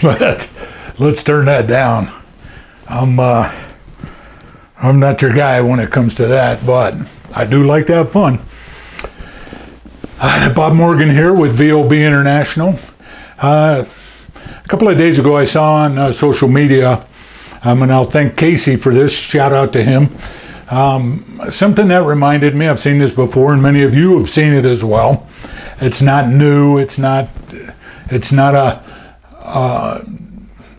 let's turn that down. I'm not your guy when it comes to that, but I do like to have fun. Bob Morgan here with VOB International. A couple of days ago I saw on social media, and I'll thank Casey for this, shout out to him, something that reminded me, I've seen this before and many of you have seen it as well. It's not new, it's not a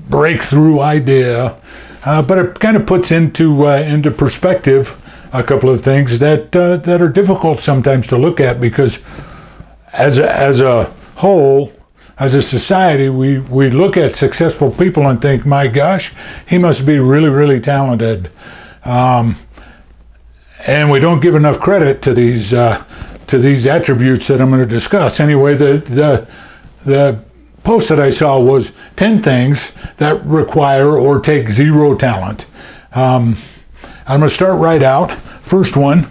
breakthrough idea, but it kind of puts into perspective a couple of things that are difficult sometimes to look at, because as a whole, as a society, we look at successful people and think, my gosh, he must be really, really talented. And we don't give enough credit to these attributes that I'm going to discuss. Anyway, the post that I saw was 10 things that require or take zero talent. I'm going to start right out. First one,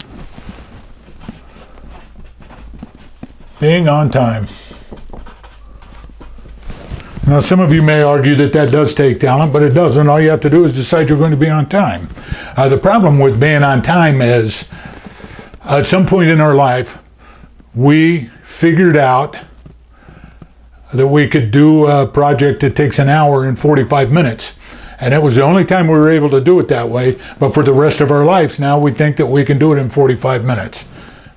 being on time. Now, some of you may argue that does take talent, but it doesn't. All you have to do is decide you're going to be on time. The problem with being on time is, at some point in our life, we figured out that we could do a project that takes an hour and 45 minutes. And it was the only time we were able to do it that way. But for the rest of our lives now, we think that we can do it in 45 minutes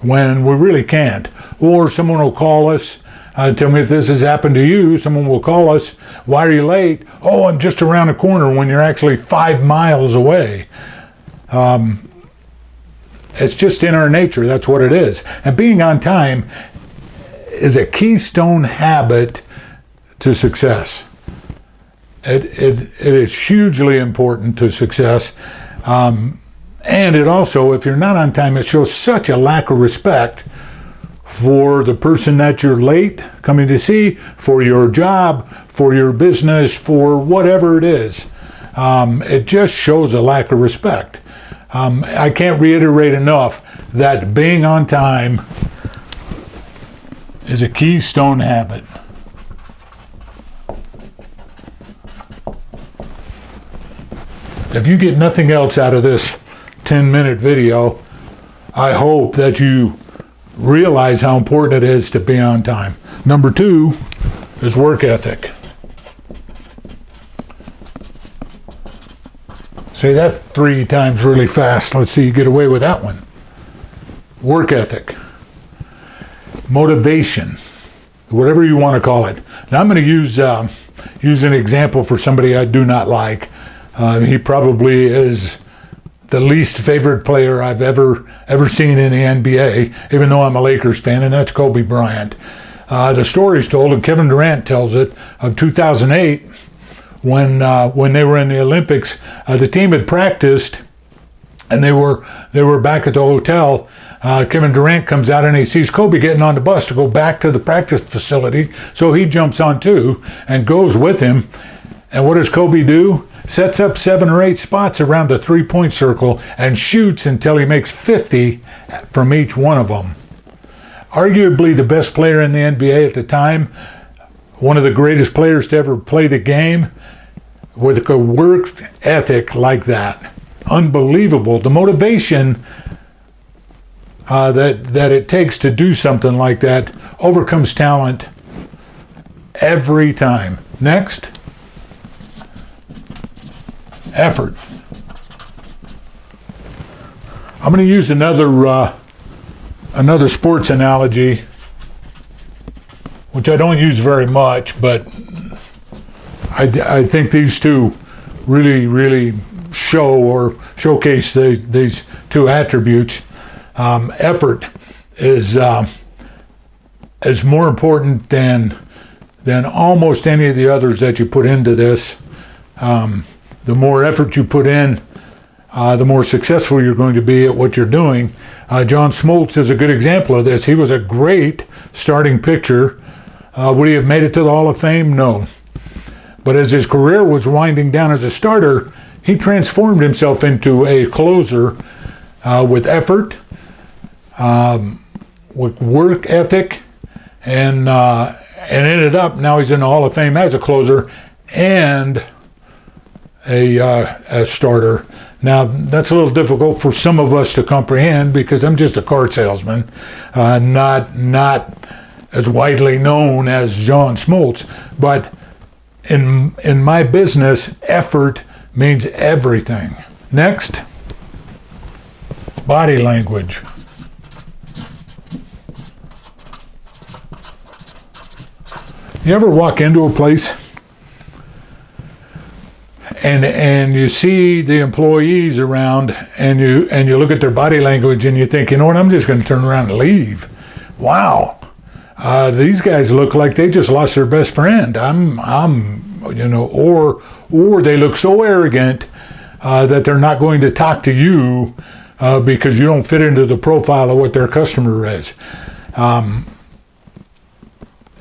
when we really can't. Or someone will call us, tell me if this has happened to you. Someone will call us, why are you late? Oh, I'm just around the corner, when you're actually 5 miles away. It's just in our nature, that's what it is. And being on time is a keystone habit to success. It is hugely important to success. And it also, if you're not on time, it shows such a lack of respect for the person that you're late coming to see, for your job, for your business, for whatever it is. It just shows a lack of respect. I can't reiterate enough that being on time is a keystone habit. If you get nothing else out of this 10-minute video, I hope that you realize how important it is to be on time. Number 2 is work ethic. Say that 3 times really fast. Let's see you get away with that one. Work ethic. Motivation. Whatever you want to call it. Now I'm going to use an example for somebody I do not like. He probably is the least favorite player I've ever seen in the NBA, even though I'm a Lakers fan, and that's Kobe Bryant. The story's told, and Kevin Durant tells it, of 2008, when they were in the Olympics. The team had practiced, and they were back at the hotel. Kevin Durant comes out and he sees Kobe getting on the bus to go back to the practice facility, so he jumps on too and goes with him. And what does Kobe do? Sets up 7 or 8 spots around the 3-point circle and shoots until he makes 50 from each one of them. Arguably the best player in the NBA at the time, one of the greatest players to ever play the game, with a work ethic like that. Unbelievable. The motivation that it takes to do something like that overcomes talent every time. Next. Effort. I'm going to use another sports analogy, which I don't use very much, but I think these two really show or showcase these 2 attributes. Effort is more important than almost any of the others that you put into this. The more effort you put in, the more successful you're going to be at what you're doing. John Smoltz is a good example of this. He was a great starting pitcher. Would he have made it to the Hall of Fame? No. But as his career was winding down as a starter, he transformed himself into a closer with effort, with work ethic, and ended up, now he's in the Hall of Fame as a closer, and a starter. Now, that's a little difficult for some of us to comprehend because I'm just a car salesman, not as widely known as John Smoltz. But in my business, effort means everything. Next, body language. You ever walk into a place and you see the employees around and you look at their body language and you think, you know what, I'm just going to turn around and leave. Wow, these guys look like they just lost their best friend. Or they look so arrogant that they're not going to talk to you because you don't fit into the profile of what their customer is.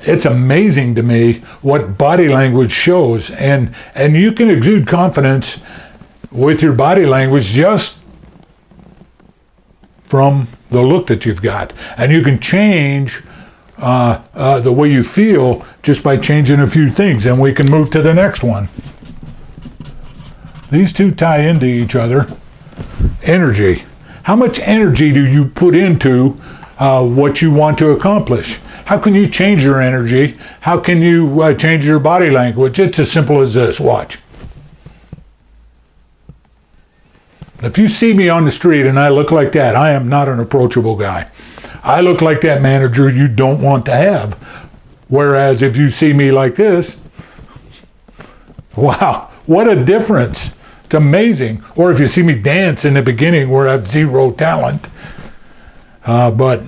It's amazing to me what body language shows, and you can exude confidence with your body language just from the look that you've got, and you can change the way you feel just by changing a few things, and we can move to the next one. These two tie into each other. Energy. How much energy do you put into what you want to accomplish? How can you change your energy? How can you change your body language? It's as simple as this. Watch. If you see me on the street and I look like that, I am not an approachable guy. I look like that manager you don't want to have. Whereas if you see me like this, wow, what a difference. It's amazing. Or if you see me dance in the beginning where I have zero talent, but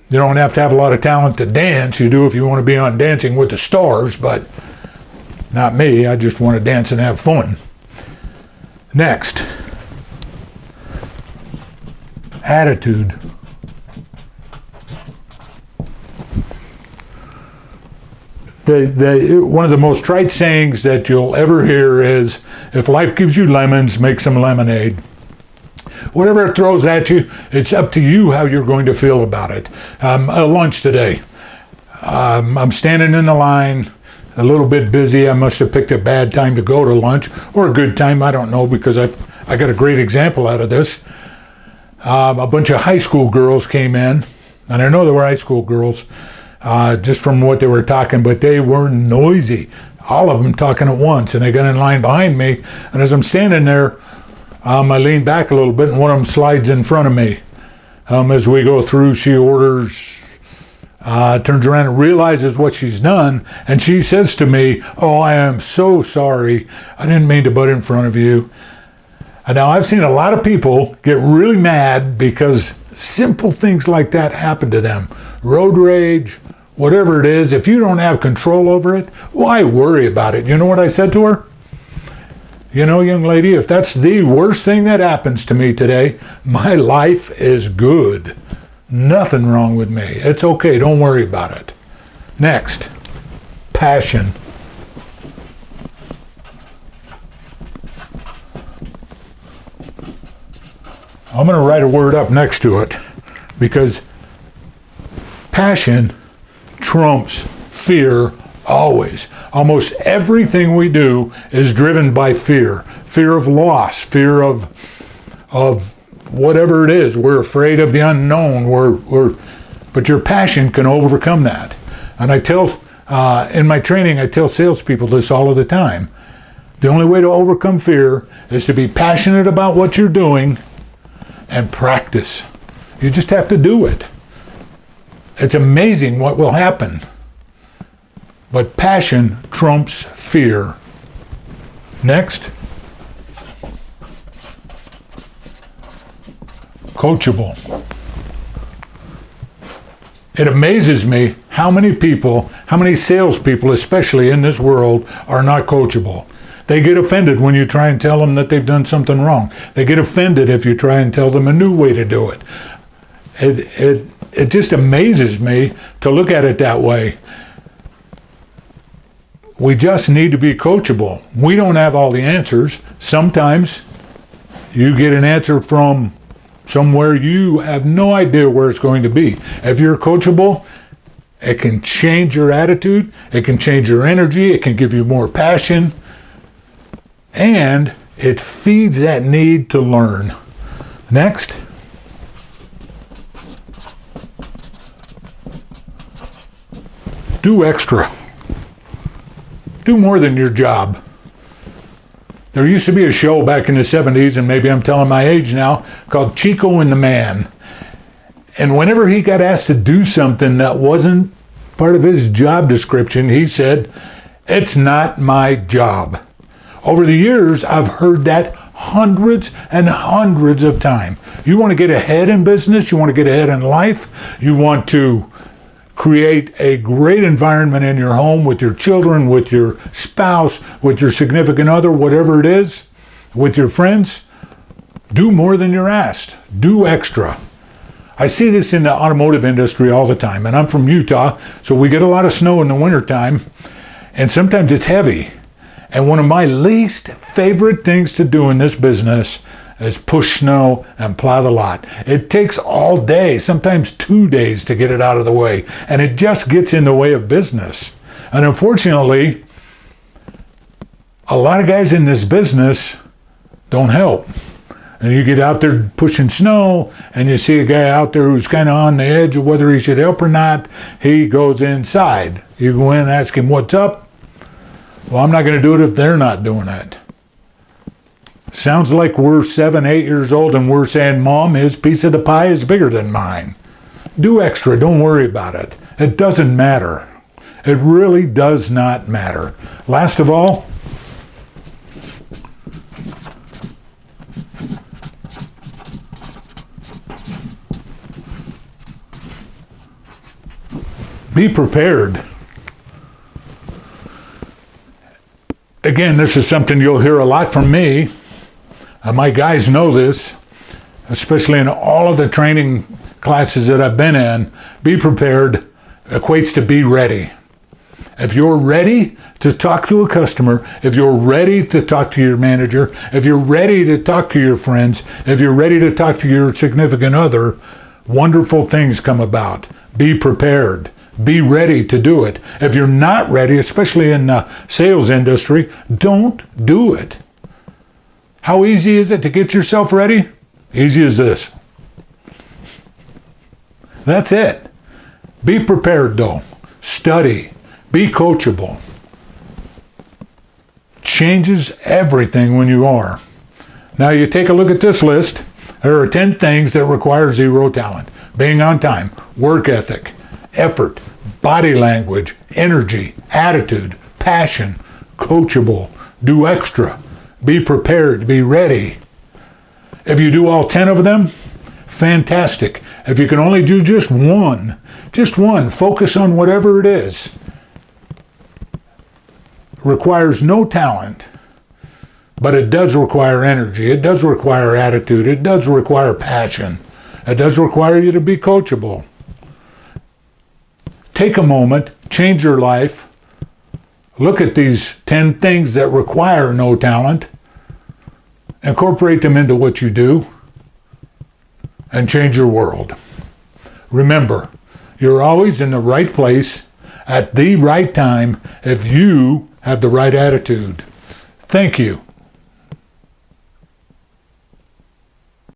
you don't have to have a lot of talent to dance. You do if you want to be on Dancing with the Stars, but not me. I just want to dance and have fun. Next, attitude. One of the most trite sayings that you'll ever hear is, if life gives you lemons, make some lemonade. Whatever it throws at you, it's up to you how you're going to feel about it. Lunch today. I'm standing in the line, a little bit busy. I must have picked a bad time to go to lunch, or a good time, I don't know, because I got a great example out of this. A bunch of high school girls came in, and I know they were high school girls, just from what they were talking, but they were noisy. All of them talking at once, and they got in line behind me, and as I'm standing there, I lean back a little bit, and one of them slides in front of me. As we go through, she orders, turns around and realizes what she's done, and she says to me, "Oh, I am so sorry. I didn't mean to butt in front of you." And now, I've seen a lot of people get really mad because simple things like that happen to them. Road rage, whatever it is, if you don't have control over it, why worry about it? You know what I said to her? You know, young lady, if that's the worst thing that happens to me today, my life is good. Nothing wrong with me. It's okay. Don't worry about it. Next, passion. I'm going to write a word up next to it because passion trumps fear always. Almost everything we do is driven by fear. Fear of loss, fear of whatever it is. We're afraid of the unknown. But your passion can overcome that. And I tell, in my training, I tell salespeople this all of the time. The only way to overcome fear is to be passionate about what you're doing and practice. You just have to do it. It's amazing what will happen. But passion trumps fear. Next. Coachable. It amazes me how many people, how many salespeople, especially in this world, are not coachable. They get offended when you try and tell them that they've done something wrong. They get offended if you try and tell them a new way to do it. It just amazes me to look at it that way. We just need to be coachable. We don't have all the answers. Sometimes you get an answer from somewhere you have no idea where it's going to be. If you're coachable, It can change your attitude. It can change your energy. It can give you more passion. And it feeds that need to learn. Next. Do extra. Do more than your job. There used to be a show back in the 70s, and maybe I'm telling my age now, called Chico and the Man. And whenever he got asked to do something that wasn't part of his job description, he said, "It's not my job." Over the years, I've heard that hundreds and hundreds of times. You want to get ahead in business, you want to get ahead in life, you want to create a great environment in your home with your children, with your spouse, with your significant other, whatever it is, with your friends, do more than you're asked. Do extra. I see this in the automotive industry all the time, and I'm from Utah, so we get a lot of snow in the wintertime, and sometimes it's heavy. And one of my least favorite things to do in this business is push snow and plow the lot. It takes all day, sometimes 2 days to get it out of the way, and it just gets in the way of business. And unfortunately, a lot of guys in this business don't help. And you get out there pushing snow, and you see a guy out there who's kind of on the edge of whether he should help or not. He goes inside. You go in and ask him, "What's up?" "Well, I'm not going to do it if they're not doing it." Sounds like we're 7, 8 years old and we're saying, "Mom, his piece of the pie is bigger than mine." Do extra. Don't worry about it. It doesn't matter. It really does not matter. Last of all, be prepared. Again, this is something you'll hear a lot from me. My guys know this, especially in all of the training classes that I've been in. Be prepared equates to be ready. If you're ready to talk to a customer, if you're ready to talk to your manager, if you're ready to talk to your friends, if you're ready to talk to your significant other, wonderful things come about. Be prepared. Be ready to do it. If you're not ready, especially in the sales industry, don't do it. How easy is it to get yourself ready? Easy as this. That's it. Be prepared though. Study. Be coachable. Changes everything when you are. Now you take a look at this list. There are 10 things that require zero talent. Being on time, work ethic, effort, body language, energy, attitude, passion, coachable, do extra, be prepared, be ready. If you do all 10 of them, fantastic. If you can only do just one, focus on whatever it is. Requires no talent, but it does require energy. It does require attitude. It does require passion. It does require you to be coachable. Take a moment, change your life, look at these 10 things that require no talent, incorporate them into what you do, and change your world. Remember, you're always in the right place at the right time if you have the right attitude. Thank you.